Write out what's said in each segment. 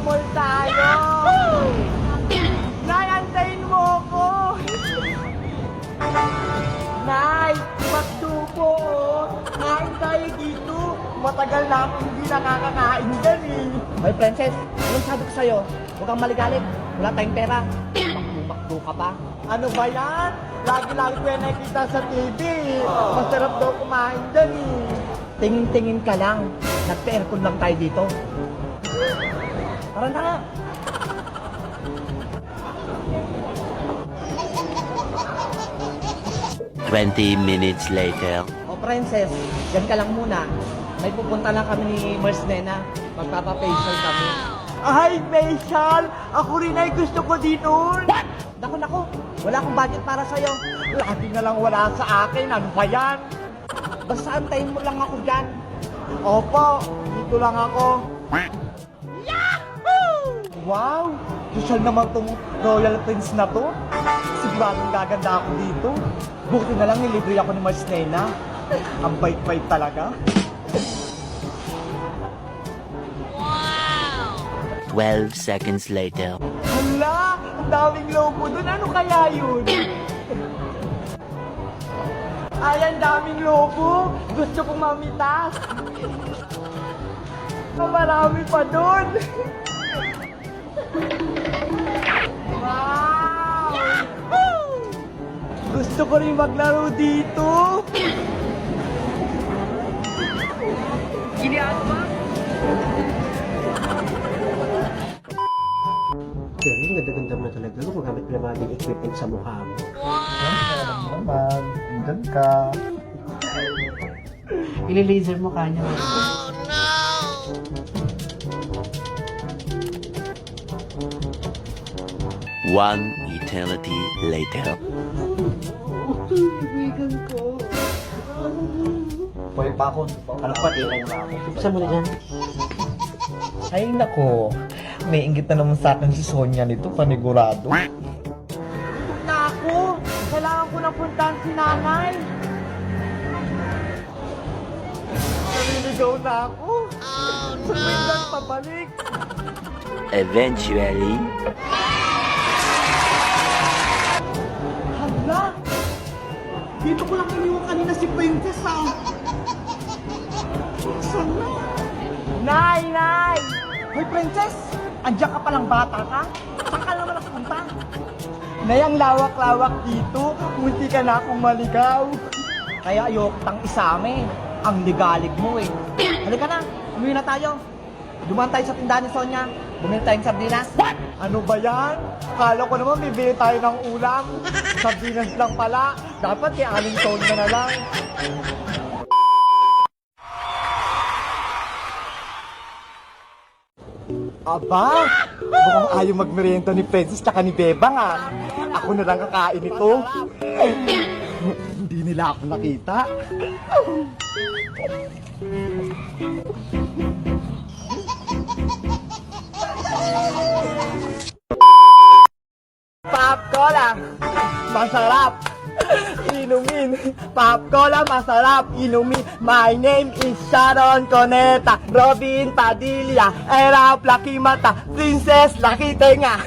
mall tayo. Nay, antayin mo ako. Nay, magtupo. Kain tayo dito. Matagal na akong hindi nakakakain dyan eh. Hoy, Princess, anong sabi ko sa'yo? Huwag kang maligalit. Wala tayong pera. Bakto ka pa. Ano ba yan? Lagi-lagi ko yan nakikita sa TV. Masarap daw kumain dyan eh. Tingin-tingin ka lang. Nagpa-aircon lang tayo dito. Tara na. "20 minutes later." O, Princess, yan ka lang muna. May pupunta lang kami ni Mars Nena. Magpapa-facial kami. Ay, facial! Ako rin ay gusto ko din nun. Naku, wala akong budget para sa'yo. Lagi na lang wala sa akin. Ano ba yan? Basta antayin mo lang ako dyan. Opo, dito lang ako. Wow! Social naman tong Royal Prince na to. Siguradong gaganda ako dito. Buti na lang nilibre ako ni Mars Nena. Ang bait-bait talaga. 12 seconds later. Hala! Ang daming lobo dun. Ano kaya yun? Ay, ang daming lobo. Gusto kong mamitas. Marami pa dun. Wow! Gusto ko rin maglaro dito. Pero yung ganda-ganda mo na talaga. Gumagamit mo na mga equipment sa mukha mo. Naman, dyan ka. Ili-laser mo kanya. One eternity later. Pwede pa ako. Ano pa, tingnan mo ako. Saan mo na dyan? Ay, nako. May inggit na naman sa akin si Sonia nito, panigurado. Naku! Kailangan ko na puntahan si nanay. Naliligaw na ako. Oh, no! Saan pabalik? Eventually. Hala! Dito ko lang iniwan kanina si Princess, ah. Saan na? Nay! Nay! Hoy, Princess! Andiyan ka palang bata ka? Saan ka naman nakapunta? Nay, ang lawak-lawak dito. Munti ka na akong maligaw. Kaya ayoko tang isame. Ang ligalig mo eh. Halika na, umuwi na tayo. Dumaan tayo sa tindahan ni Sonia. Bumili tayong sardinas. Ano ba yan? Kala ko naman bibili tayo ng ulam. Sardinas lang pala. Dapat kay Aling Sonia na lang. Aba, mukhang ayaw magmerienda ni Princess tsaka ni Bebang ah. Ako na lang kakain ito. Hindi nila ako nakita. Pop Cola, masarap inumin. Pop Cola, masarap inumin. My name is Sharon Coneta, Robin Padilla, Erap Laki Mata, Princess Laki Tenga.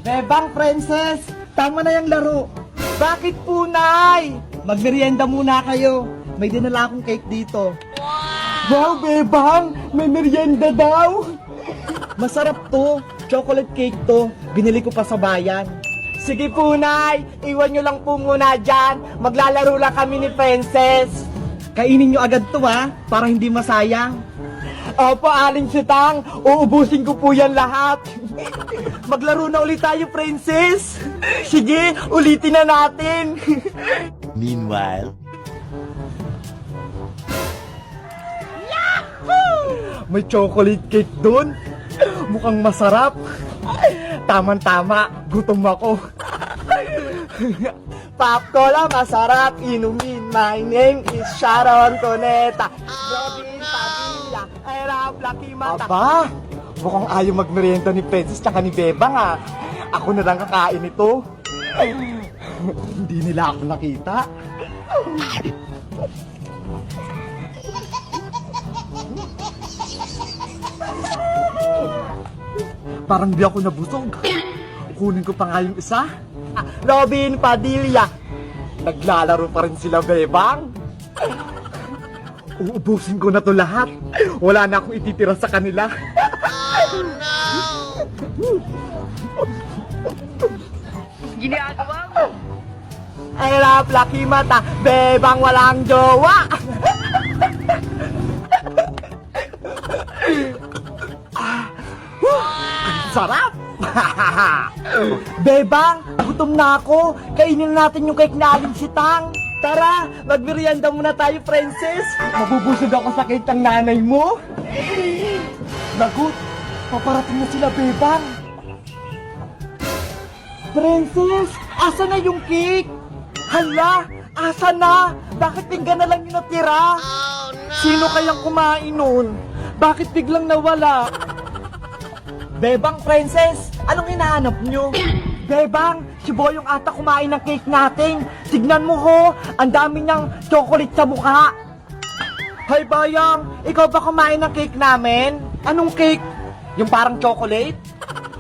Bebang Princess, tama na yung laro. Bakit po, Nay? Magmerienda muna kayo. May dinala akong cake dito. Wow, Bebang! May merienda daw! Masarap to. Chocolate cake to. Binili ko pa sa bayan. Sige po, Nay. Iwan nyo lang po muna dyan. Maglalaro lang kami ni Princess. Kainin nyo agad to, ha? Para hindi masayang. Opo, Aling Sitang. Uubusin ko po yan lahat. Maglaro na ulit tayo, Princess. Sige, ulitin na natin. Meanwhile. May chocolate cake doon. Mukhang masarap. Tama-tama, gutom ako. Pop Cola, masarap inumin. My name is Sharon Coneta. Robin Padilla, Erap Laki Mata. Aba, mukhang ayaw magmerienda ni Princess tsaka ni Bebang ah. Ako na lang kakain ito. Hindi nila ako nakita. Parang di ako nabusog. Kunin ko pa nga yung isa. Robin Padilla. Naglalaro pa rin sila, Bebang. Uubusin ko na to lahat. Wala na akong ititira sa kanila. Ginagawa mo? I love Lucky Mata. Bebang walang jowa. Ang sarap! Bebang, gutom na ako. Kainin natin yung cake na Aling Sitang. Tara, magmerienda muna tayo, princess. Mabubusog ako sa cake ng nanay mo. Lagot, paparating na sila, Bebang. Princess, asa na yung cake? Hala, asa na? Bakit pinggan na lang yung natira? Sino kayang kumain nun? Bakit biglang nawala? Bebang, princess, anong hinahanap nyo? Bebang, si Boyong ata kumain ng cake natin. Tignan mo ho, ang dami niyang chocolate sa mukha. Hay Boyong, ikaw ba kumain ng cake namin? Anong cake? Yung parang chocolate?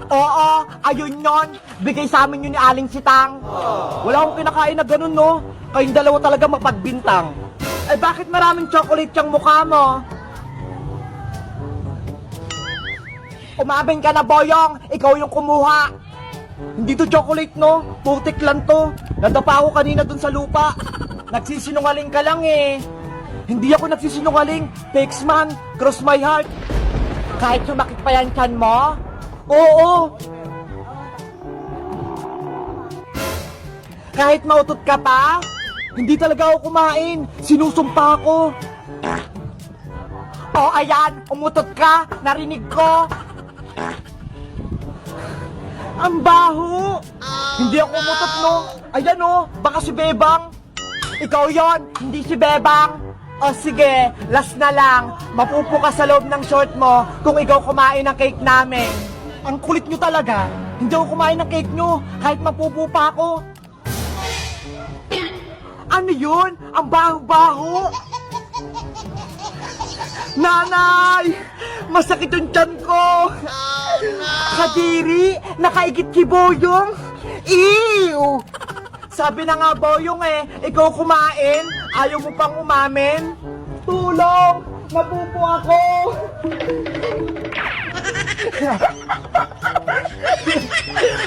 Oo, ayun yon. Bigay sa amin yun ni Aling Sitang. Wala akong kinakain na ganun, no? Kayong dalawa talaga mapagbintang. Eh bakit maraming chocolate yung mukha mo? Umamin ka na, Boyong! Ikaw yung kumuha! Hindi to chocolate, no? Putik lang to. Nadapa ako kanina dun sa lupa. Nagsisinungaling ka lang eh. Hindi ako nagsisinungaling. Fakes man, cross my heart. Kahit sumakit pa yan tiyan mo? Oo! Kahit mautot ka pa? Hindi talaga ako kumain. Sinusumpa ko. Oh, ayan! Umutot ka! Narinig ko! Ang baho! Hindi ako umutot, no? Ayan, no? Baka si Bebang. Ikaw yon, hindi si Bebang. O sige, last na lang. Mapupo ka sa loob ng short mo kung ikaw kumain ng cake namin. Ang kulit nyo talaga. Hindi ako kumain ng cake nyo kahit mapupo pa ako. Ano yun? Ang baho-baho! Nanay! Masakit yung tiyan ko! Kadiri! Nakaigit si Boyong! Ew! Sabi na nga Boyong eh, ikaw kumain, ayaw mo pang umamin? Tulong! Napupo ako!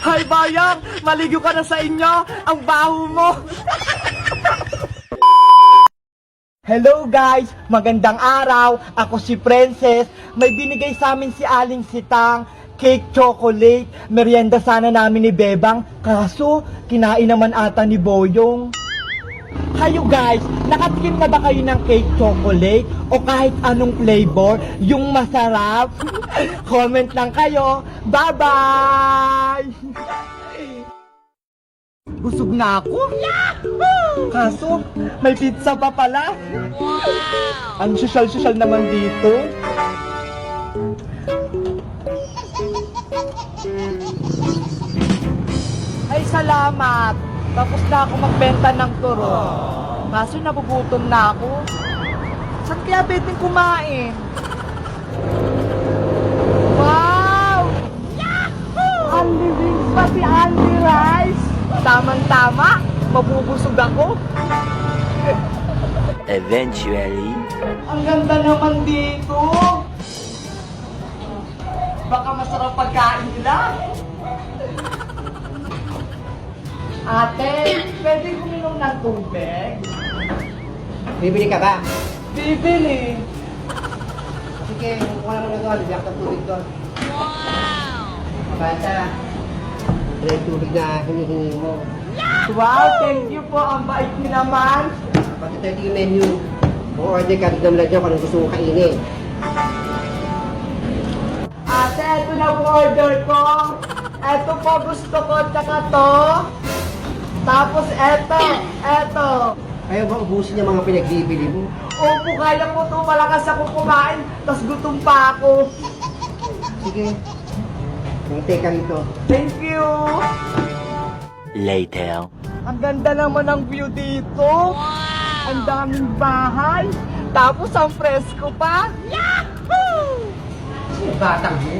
Hay Bayang! Maligo ka na sa inyo! Ang baho mo! Hello guys! Magandang araw! Ako si Princess. May binigay sa amin si Aling Sitang. Cake chocolate. Merienda sana namin ni Bebang. Kaso, kinain naman ata ni Boyong. Kayo guys, nakatikim na ba kayo ng cake chocolate? O kahit anong flavor? Yung masarap? Comment lang kayo. Bye-bye! Busog na ako. Kaso, may pizza pa pala. Ang sosyal-sosyal naman dito. Ay, salamat. Tapos na ako magbenta ng turo. Kaso nabugutom na ako. Saan kaya pwedeng kumain? Wow! Only wings pati only rice. Tamang-tama, mabubusog ako. Eventually, Ang ganda naman dito. Baka masarap pagkain nila. Ate, pwede kuminom ng tubig? Bibili ka ba? Bibili. Sige, kukuha naman na doon. Biyak ng tubig doon. Bata, ito yung tubig na hinihingi mo. Wow, thank you po. Ang bait niyo naman. Pati tayo yung menu. Kung order ka, tignan mo lang dyan kung anong gusto mong kainin. Ate, ito na po order ko. Ito po gusto ko, tsaka to. Tapos eto. Ayaw ba ubusin yung mga pinagbibili mo? Opo, kaya po to. Malakas ako kumain. Tapos gutom pa ako. Sige. Hintay ka rito. Thank you. later. Ang ganda naman ng view dito. Ang daming bahay. Tapos ang presko pa. Yahoo! Batang mo.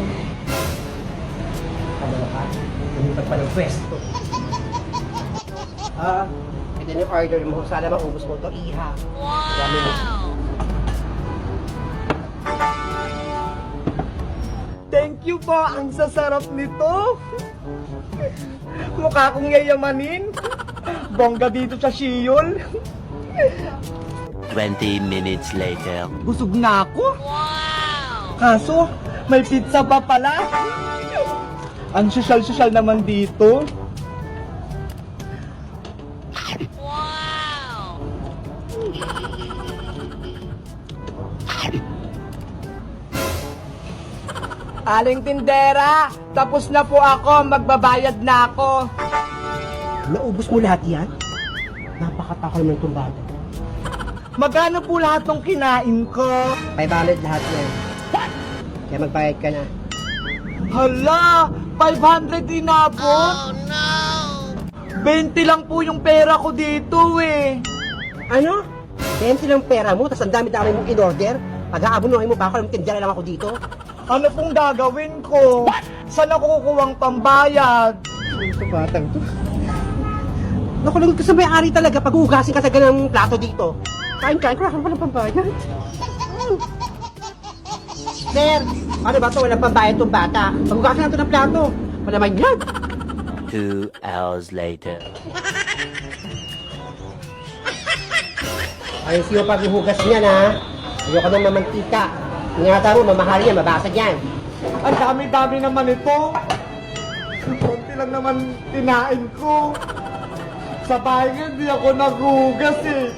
Lumipat pa ng pwesto. Ito na yung order mo. Sana maubos mo ito, iha. Wow! Thank you po, ang sasarap nito. Mukha kong yayamanin. Bongga dito sa Siyol. 20 minutes later. Busog na ako. Kaso, may pizza pa pala. Ang sosyal-sosyal naman dito. Aling tindera, tapos na po ako, magbabayad na ako. Naubos mo lahat yan? Napakatakal mo itong bata. Magkano po lahat ng kinain ko? 500 lahat yan. Kaya magbayad ka na. Hala, 500 inabot? Oh no! 20 lang po yung pera ko dito eh. Ano? 20 lang pera mo, tapos ang dami-dami mong in-order? Pag-aabunuhin mo pa ako, tindera lang ako dito? Ano pong gagawin ko? Saan ako kukuwang pambayad? Ito batang to. Nakulong ka sa may-ari talaga pag uugasin ka sa ganang plato dito. Kain-kain ko, wala ng pambayad. Sir, ano ba ito? Walang pambayad itong bata. Pag-ugasin natin ng plato. Wala man yan. 2 hours later. Ayos yung pag-uhugas niyan, ha? Ayoko nang mamantika. Ingatan mo, mamahal yan, mabasag yan. Ang dami-dami naman ito. Konti lang naman tinain ko. Sa bahay nga, hindi ako naghugas eh.